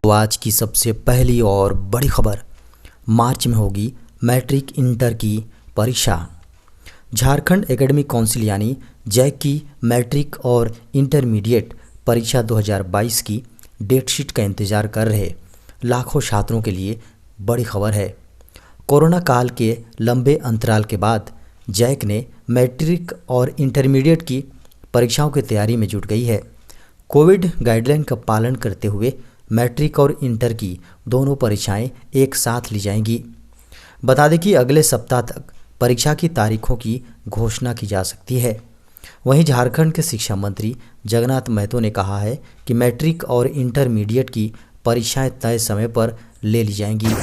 तो आज की सबसे पहली और बड़ी खबर, मार्च में होगी मैट्रिक इंटर की परीक्षा। झारखंड एकेडमिक काउंसिल यानी जैक की मैट्रिक और इंटरमीडिएट परीक्षा 2022 की डेटशीट का इंतजार कर रहे लाखों छात्रों के लिए बड़ी खबर है। कोरोना काल के लंबे अंतराल के बाद जैक ने मैट्रिक और इंटरमीडिएट की परीक्षाओं की तैयारी में जुट गई है। कोविड गाइडलाइन का पालन करते हुए मैट्रिक और इंटर की दोनों परीक्षाएं एक साथ ली जाएंगी। बता दें कि अगले सप्ताह तक परीक्षा की तारीखों की घोषणा की जा सकती है। वहीं झारखंड के शिक्षा मंत्री जगन्नाथ महतो ने कहा है कि मैट्रिक और इंटरमीडिएट की परीक्षाएं तय समय पर ले ली जाएंगी।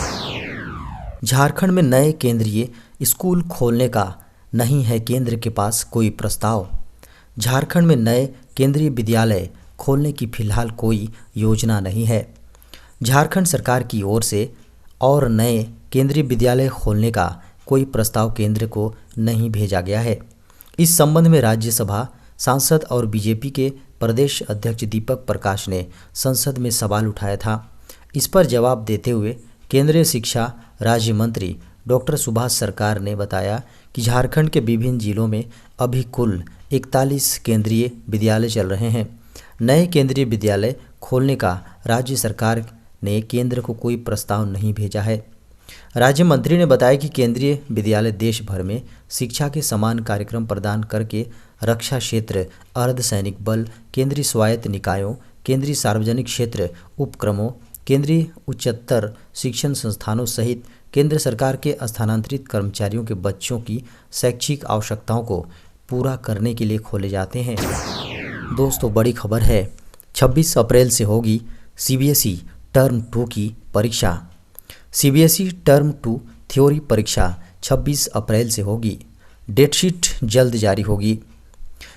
झारखंड में नए केंद्रीय स्कूल खोलने का नहीं है केंद्र के पास कोई प्रस्ताव। झारखंड में नए केंद्रीय विद्यालय खोलने की फिलहाल कोई योजना नहीं है। झारखंड सरकार की ओर से और नए केंद्रीय विद्यालय खोलने का कोई प्रस्ताव केंद्र को नहीं भेजा गया है। इस संबंध में राज्यसभा सांसद और बीजेपी के प्रदेश अध्यक्ष दीपक प्रकाश ने संसद में सवाल उठाया था। इस पर जवाब देते हुए केंद्रीय शिक्षा राज्य मंत्री डॉक्टर सुभाष सरकार ने बताया कि झारखंड के विभिन्न जिलों में अभी कुल 41 केंद्रीय विद्यालय चल रहे हैं। नए केंद्रीय विद्यालय खोलने का राज्य सरकार ने केंद्र को कोई प्रस्ताव नहीं भेजा है। राज्य मंत्री ने बताया कि केंद्रीय विद्यालय देश भर में शिक्षा के समान कार्यक्रम प्रदान करके रक्षा क्षेत्र, अर्धसैनिक बल, केंद्रीय स्वायत्त निकायों, केंद्रीय सार्वजनिक क्षेत्र उपक्रमों, केंद्रीय उच्चतर शिक्षण संस्थानों सहित केंद्र सरकार के स्थानांतरित कर्मचारियों के बच्चों की शैक्षिक आवश्यकताओं को पूरा करने के लिए खोले जाते हैं। दोस्तों, बड़ी खबर है, 26 अप्रैल से होगी सीबीएसई टर्म 2 की परीक्षा। सीबीएसई टर्म 2 थ्योरी परीक्षा 26 अप्रैल से होगी। डेटशीट जल्द जारी होगी।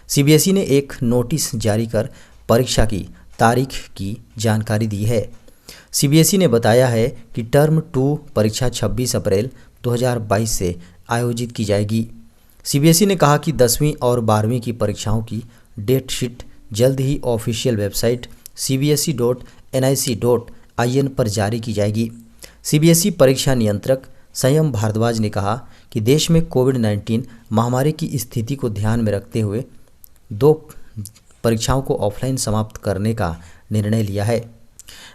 सीबीएसई ने एक नोटिस जारी कर परीक्षा की तारीख की जानकारी दी है। सीबीएसई ने बताया है कि टर्म 2 परीक्षा 26 अप्रैल 2022 से आयोजित की जाएगी। सीबीएसई ने कहा कि 10वीं और 12वीं की परीक्षाओं की डेटशीट जल्द ही ऑफिशियल वेबसाइट cbse.nic.in पर जारी की जाएगी। सीबीएसई परीक्षा नियंत्रक संयम भारद्वाज ने कहा कि देश में कोविड-19 महामारी की स्थिति को ध्यान में रखते हुए 2 परीक्षाओं को ऑफलाइन समाप्त करने का निर्णय लिया है।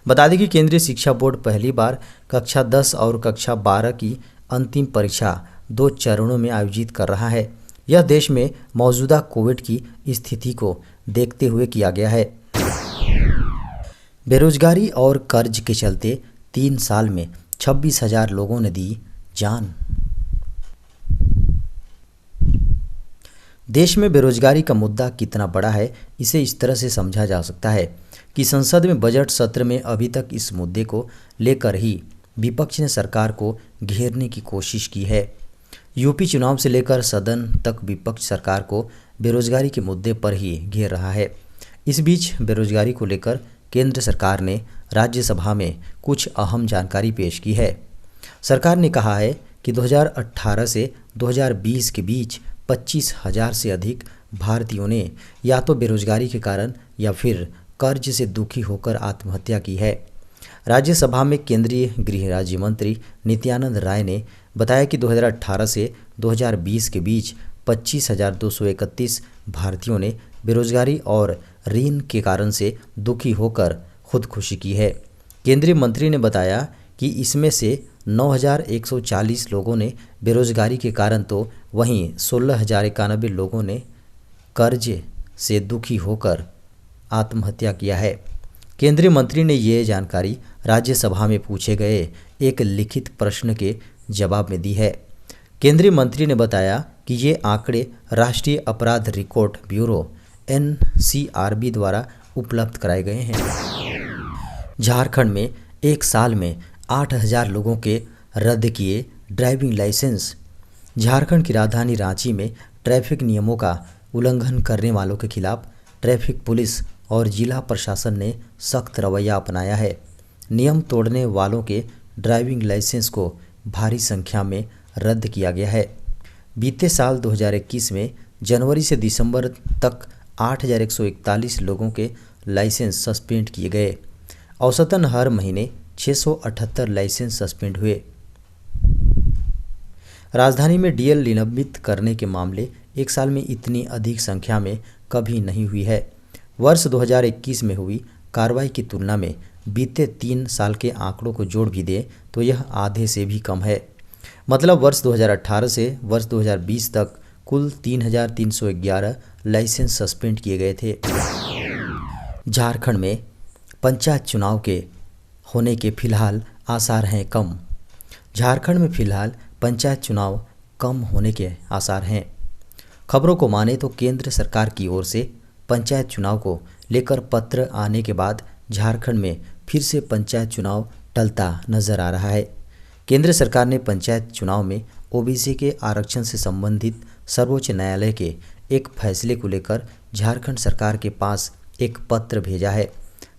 बता दें कि केंद्रीय शिक्षा बोर्ड पहली बार कक्षा 10 और कक्षा 12 की अंतिम परीक्षा 2 चरणों में आयोजित कर रहा है। यह देश में मौजूदा कोविड की स्थिति को देखते हुए किया गया है। बेरोजगारी और कर्ज के चलते 3 साल में 26,000 लोगों ने दी जान। देश में बेरोजगारी का मुद्दा कितना बड़ा है, इसे इस तरह से समझा जा सकता है कि संसद में बजट सत्र में अभी तक इस मुद्दे को लेकर ही विपक्ष ने सरकार को घेरने की कोशिश की है। यूपी चुनाव से लेकर सदन तक विपक्ष सरकार को बेरोजगारी के मुद्दे पर ही घेर रहा है। इस बीच बेरोजगारी को लेकर केंद्र सरकार ने राज्यसभा में कुछ अहम जानकारी पेश की है। सरकार ने कहा है कि 2018 से 2020 के बीच 25,000 से अधिक भारतीयों ने या तो बेरोजगारी के कारण या फिर कर्ज से दुखी होकर आत्महत्या की है। राज्यसभा में केंद्रीय गृह राज्य मंत्री नित्यानंद राय ने बताया कि 2018 से 2020 के बीच 25,231 भारतीयों ने बेरोजगारी और ऋण के कारण से दुखी होकर खुदकुशी की है। केंद्रीय मंत्री ने बताया कि इसमें से 9,140 लोगों ने बेरोजगारी के कारण तो वहीं 16,091 लोगों ने कर्ज से दुखी होकर आत्महत्या किया है। केंद्रीय मंत्री ने ये जानकारी राज्यसभा में पूछे गए एक लिखित प्रश्न के जवाब में दी है। केंद्रीय मंत्री ने बताया कि ये आंकड़े राष्ट्रीय अपराध रिकॉर्ड ब्यूरो NCRB द्वारा उपलब्ध कराए गए हैं। झारखंड में एक साल में 8,000 लोगों के रद्द किए ड्राइविंग लाइसेंस। झारखंड की राजधानी रांची में ट्रैफिक नियमों का उल्लंघन करने वालों के खिलाफ ट्रैफिक पुलिस और जिला प्रशासन ने सख्त रवैया अपनाया है। नियम तोड़ने वालों के ड्राइविंग लाइसेंस को भारी संख्या में रद्द किया गया है। बीते साल 2021 में जनवरी से दिसंबर तक 8,141 लोगों के लाइसेंस सस्पेंड किए गए। औसतन हर महीने 678 लाइसेंस सस्पेंड हुए। राजधानी में डीएल निलंबित करने के मामले एक साल में इतनी अधिक संख्या में कभी नहीं हुई है। वर्ष 2021 में हुई कार्रवाई की तुलना में बीते 3 साल के आंकड़ों को जोड़ भी दें तो यह आधे से भी कम है। मतलब वर्ष 2018 से वर्ष 2020 तक कुल 3,311 लाइसेंस सस्पेंड किए गए थे। झारखंड में पंचायत चुनाव के होने के फिलहाल आसार हैं कम। झारखंड में फिलहाल पंचायत चुनाव कम होने के आसार हैं। खबरों को माने तो केंद्र सरकार की ओर से पंचायत चुनाव को लेकर पत्र आने के बाद झारखंड में फिर से पंचायत चुनाव टलता नजर आ रहा है। केंद्र सरकार ने पंचायत चुनाव में ओबीसी के आरक्षण से संबंधित सर्वोच्च न्यायालय के एक फैसले को लेकर झारखंड सरकार के पास एक पत्र भेजा है,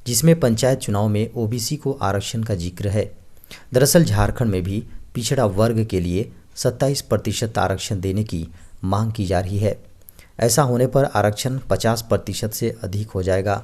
जिसमें पंचायत चुनाव में ओबीसी को आरक्षण का जिक्र है। दरअसल झारखंड में भी पिछड़ा वर्ग के लिए 27% आरक्षण देने की मांग की जा रही है। ऐसा होने पर आरक्षण 50% से अधिक हो जाएगा।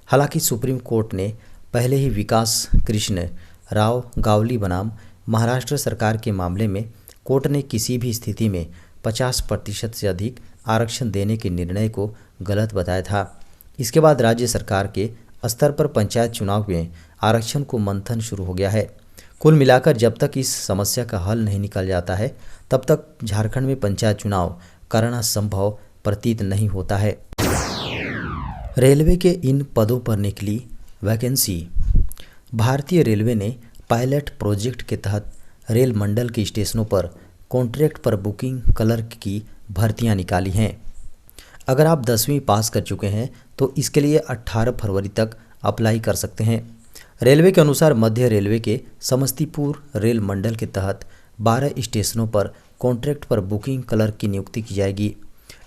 हालांकि सुप्रीम कोर्ट ने पहले ही विकास कृष्ण राव गावली बनाम महाराष्ट्र सरकार के मामले में कोर्ट ने किसी भी स्थिति में 50% से अधिक आरक्षण देने के निर्णय को गलत बताया था। इसके बाद राज्य सरकार के स्तर पर पंचायत चुनाव में आरक्षण को मंथन शुरू हो गया है। कुल मिलाकर जब तक इस समस्या का हल नहीं निकल जाता है तब तक झारखंड में पंचायत चुनाव कराना संभव प्रतीत नहीं होता है। रेलवे के इन पदों पर निकली वैकेंसी। भारतीय रेलवे ने पायलट प्रोजेक्ट के तहत रेल मंडल के स्टेशनों पर कॉन्ट्रैक्ट पर बुकिंग क्लर्क की भर्तियां निकाली हैं। अगर आप 10वीं पास कर चुके हैं तो इसके लिए 18 फरवरी तक अप्लाई कर सकते हैं। रेलवे के अनुसार मध्य रेलवे के समस्तीपुर रेल मंडल के तहत 12 स्टेशनों पर कॉन्ट्रैक्ट पर बुकिंग क्लर्क की नियुक्ति की जाएगी।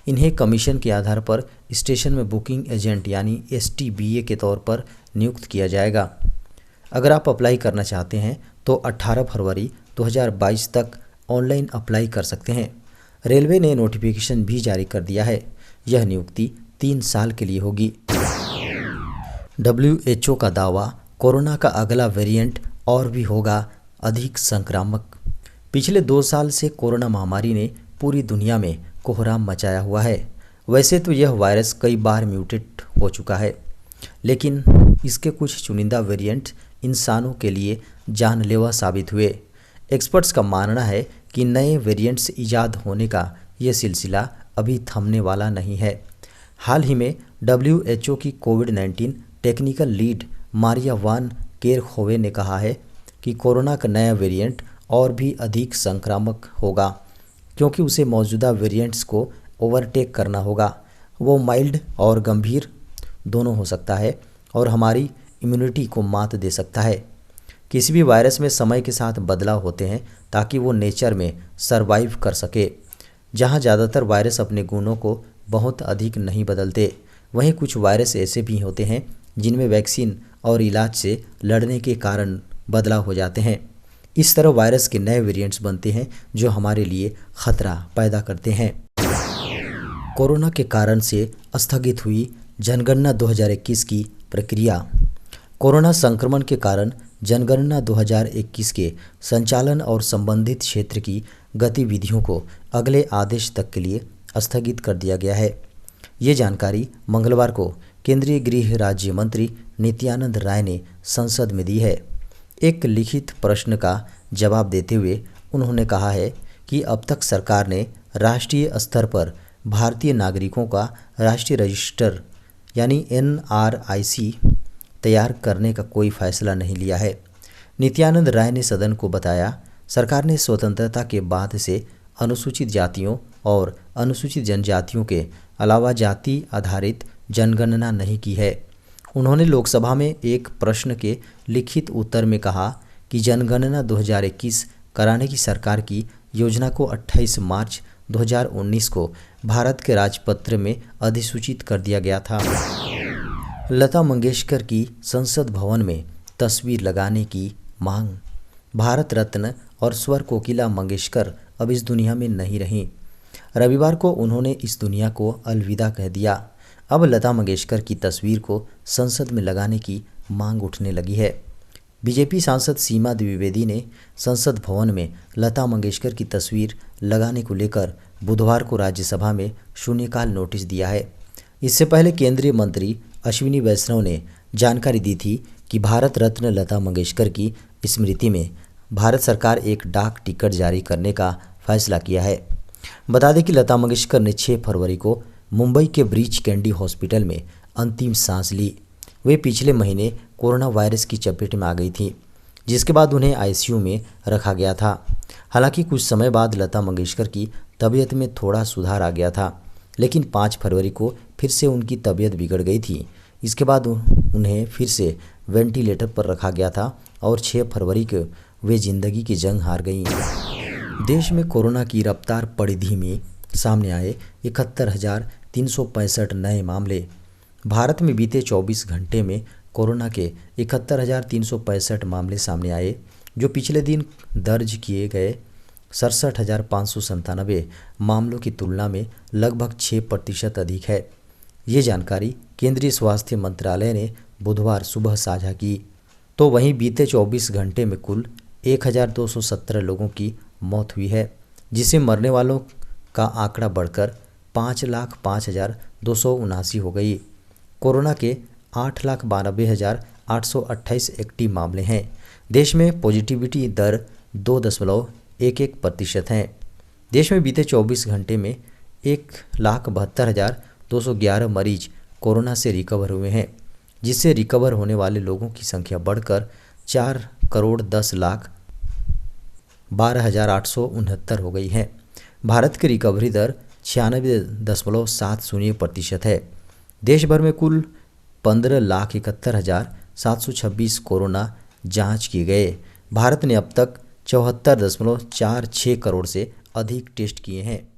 इन्हें कमीशन के आधार पर स्टेशन में बुकिंग एजेंट यानी STBA के तौर पर नियुक्त किया जाएगा। अगर आप अप्लाई करना चाहते हैं तो 18 फरवरी 2022 तक ऑनलाइन अप्लाई कर सकते हैं। रेलवे ने नोटिफिकेशन भी जारी कर दिया है। यह नियुक्ति 3 साल के लिए होगी। WHO का दावा, कोरोना का अगला वेरिएंट और भी होगा अधिक संक्रामक। पिछले 2 साल से कोरोना महामारी ने पूरी दुनिया में कोहराम मचाया हुआ है। वैसे तो यह वायरस कई बार म्यूटेट हो चुका है, लेकिन इसके कुछ चुनिंदा वेरिएंट इंसानों के लिए जानलेवा साबित हुए। एक्सपर्ट्स का मानना है कि नए वेरिएंट्स ईजाद होने का यह सिलसिला अभी थमने वाला नहीं है। हाल ही में WHO की कोविड-19 टेक्निकल लीड मारिया वान केरखोवे ने कहा है कि कोरोना का नया वेरिएंट और भी अधिक संक्रामक होगा, क्योंकि उसे मौजूदा वेरिएंट्स को ओवरटेक करना होगा। वो माइल्ड और गंभीर दोनों हो सकता है और हमारी इम्यूनिटी को मात दे सकता है। किसी भी वायरस में समय के साथ बदलाव होते हैं ताकि वो नेचर में सरवाइव कर सके। जहाँ ज़्यादातर वायरस अपने गुणों को बहुत अधिक नहीं बदलते, वहीं कुछ वायरस ऐसे भी होते हैं जिनमें वैक्सीन और इलाज से लड़ने के कारण बदलाव हो जाते हैं। इस तरह वायरस के नए वेरिएंट्स बनते हैं जो हमारे लिए खतरा पैदा करते हैं। कोरोना के कारण से स्थगित हुई जनगणना 2021 की प्रक्रिया। कोरोना संक्रमण के कारण जनगणना 2021 के संचालन और संबंधित क्षेत्र की गतिविधियों को अगले आदेश तक के लिए स्थगित कर दिया गया है। ये जानकारी मंगलवार को केंद्रीय गृह राज्य मंत्री नित्यानंद राय ने संसद में दी है। एक लिखित प्रश्न का जवाब देते हुए उन्होंने कहा है कि अब तक सरकार ने राष्ट्रीय स्तर पर भारतीय नागरिकों का राष्ट्रीय रजिस्टर यानी NRIC तैयार करने का कोई फैसला नहीं लिया है। नित्यानंद राय ने सदन को बताया, सरकार ने स्वतंत्रता के बाद से अनुसूचित जातियों और अनुसूचित जनजातियों के अलावा जाति आधारित जनगणना नहीं की है। उन्होंने लोकसभा में एक प्रश्न के लिखित उत्तर में कहा कि जनगणना 2021 कराने की सरकार की योजना को 28 मार्च 2019 को भारत के राजपत्र में अधिसूचित कर दिया गया था। लता मंगेशकर की संसद भवन में तस्वीर लगाने की मांग। भारत रत्न और स्वर कोकिला मंगेशकर अब इस दुनिया में नहीं रहीं। रविवार को उन्होंने इस दुनिया को अलविदा कह दिया। अब लता मंगेशकर की तस्वीर को संसद में लगाने की मांग उठने लगी है। बीजेपी सांसद सीमा द्विवेदी ने संसद भवन में लता मंगेशकर की तस्वीर लगाने को लेकर बुधवार को राज्यसभा में शून्यकाल नोटिस दिया है। इससे पहले केंद्रीय मंत्री अश्विनी वैष्णव ने जानकारी दी थी कि भारत रत्न लता मंगेशकर की स्मृति में भारत सरकार एक डाक टिकट जारी करने का फैसला किया है। बता दें कि लता मंगेशकर ने 6 फरवरी को मुंबई के ब्रीच कैंडी हॉस्पिटल में अंतिम सांस ली। वे पिछले महीने कोरोना वायरस की चपेट में आ गई थी, जिसके बाद उन्हें आईसीयू में रखा गया था। हालांकि कुछ समय बाद लता मंगेशकर की तबीयत में थोड़ा सुधार आ गया था, लेकिन 5 फरवरी को फिर से उनकी तबीयत बिगड़ गई थी। इसके बाद उन्हें फिर से वेंटिलेटर पर रखा गया था और 6 फरवरी को वे जिंदगी की जंग हार गईं। देश में कोरोना की रफ्तार पड़ी धीमी, सामने आए 71,365 नए मामले। भारत में बीते 24 घंटे में कोरोना के 71,365 मामले सामने आए, जो पिछले दिन दर्ज किए गए 67,597 मामलों की तुलना में लगभग 6% अधिक है। ये जानकारी केंद्रीय स्वास्थ्य मंत्रालय ने बुधवार सुबह साझा की। तो वहीं बीते 24 घंटे में कुल 1,217 लोगों की मौत हुई है, जिससे मरने वालों का आंकड़ा बढ़कर 5,05,279 हो गई। कोरोना के 8,92,828 एक्टिव मामले हैं। देश में पॉजिटिविटी दर 2.11% है। देश में बीते 24 घंटे में 1,72,211 मरीज कोरोना से रिकवर हुए हैं, जिससे रिकवर होने वाले लोगों की संख्या बढ़कर 4,10,12,869 हो गई है। भारत की रिकवरी दर 96.70% है। देश भर में कुल 15,71,726 कोरोना जांच किए गए। भारत ने अब तक 74.46 करोड़ से अधिक टेस्ट किए हैं।